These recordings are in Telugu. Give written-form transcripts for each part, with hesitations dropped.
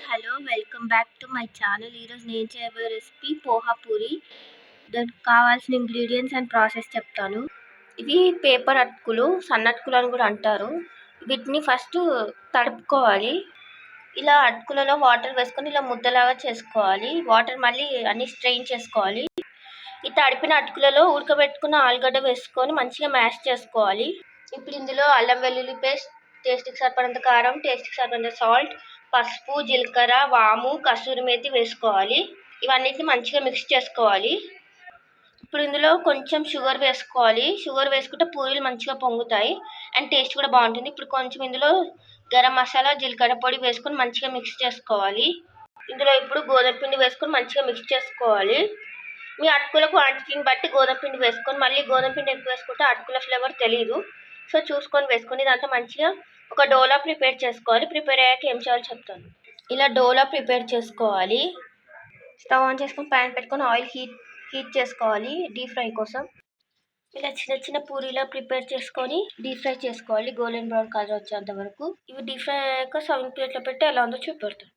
Hello welcome back to my channel. ఈరోజు నేను చేయబోయే రెసిపీ పోహా పూరి. దానికి కావాల్సిన ఇంగ్రీడియంట్స్ అండ్ ప్రాసెస్ చెప్తాను. ఇవి పేపర్ అటుకులు, సన్న అటుకులు అని కూడా అంటారు. వీటిని ఫస్ట్ తడుపుకోవాలి. ఇలా అటుకులలో వాటర్ వేసుకొని ఇలా ముద్దలాగా చేసుకోవాలి. వాటర్ మళ్ళీ అన్ని స్ట్రెయిన్ చేసుకోవాలి. ఈ తడిపిన అటుకులలో ఉడకబెట్టుకున్న ఆలుగడ్డ వేసుకొని మంచిగా మ్యాష్ చేసుకోవాలి. ఇప్పుడు ఇందులో అల్లం వెల్లుల్లి పేస్ట్, టేస్ట్కి సరిపడంత కారం, టేస్ట్కి సరిపడంత సాల్ట్, పసుపు, జీలకర్ర, వాము, కసూరి మేతి వేసుకోవాలి. ఇవన్నిటిని మంచిగా మిక్స్ చేసుకోవాలి. ఇప్పుడు ఇందులో కొంచెం షుగర్ వేసుకోవాలి. షుగర్ వేసుకుంటే పూరీలు మంచిగా పొంగుతాయి అండ్ టేస్ట్ కూడా బాగుంటుంది. ఇప్పుడు కొంచెం ఇందులో గరం మసాలా, జీలకర్ర పొడి వేసుకొని మంచిగా మిక్స్ చేసుకోవాలి. ఇందులో ఇప్పుడు గోధుమ పిండి వేసుకొని మంచిగా మిక్స్ చేసుకోవాలి. మీ అటుకుల క్వాంటిటీని బట్టి గోధుమ పిండి వేసుకొని, మళ్ళీ గోధుమ పిండి ఎక్కువ వేసుకుంటే అటుకుల ఫ్లేవర్ తెలియదు. సో చూసుకొని వేసుకొని ఇదంతా మంచిగా ఒక డోలా ప్రిపేర్ చేసుకోవాలి. ప్రిపేర్ అయ్యాక ఏం చేయాలో చెప్తాను. ఇలా డోలా ప్రిపేర్ చేసుకోవాలి. స్టవ్ ఆన్ చేసుకొని ప్యాన్ పెట్టుకొని ఆయిల్ హీట్ చేసుకోవాలి డీప్ ఫ్రై కోసం. ఇలా చిన్న చిన్న పూరీలా ప్రిపేర్ చేసుకొని డీప్ ఫ్రై చేసుకోవాలి గోల్డెన్ బ్రౌన్ కలర్ వచ్చేంత వరకు. ఇవి డీప్ ఫ్రై అయ్యాక సర్వింగ్ ప్లేట్లో పెట్టి ఎలా ఉందో చూపెడతాను.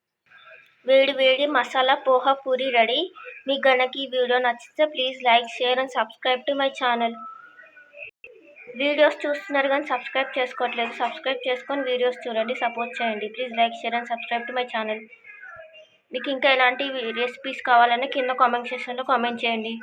వేడి వేడి మసాలా పోహా పూరి రెడీ. మీకు గనక ఈ వీడియో నచ్చితే please like, share and subscribe to my channel. Videos చూస్తున్నారు కానీ సబ్స్క్రైబ్ చేసుకోవట్లేదు. సబ్స్క్రైబ్ చేసుకొని వీడియోస్ చూడండి, సపోర్ట్ చేయండి. Please like, share and subscribe to my channel. మీకు ఇంకా ఎలాంటి రెసిపీస్ కావాలని కింద కామెంట్ సెక్షన్లో కామెంట్ చేయండి.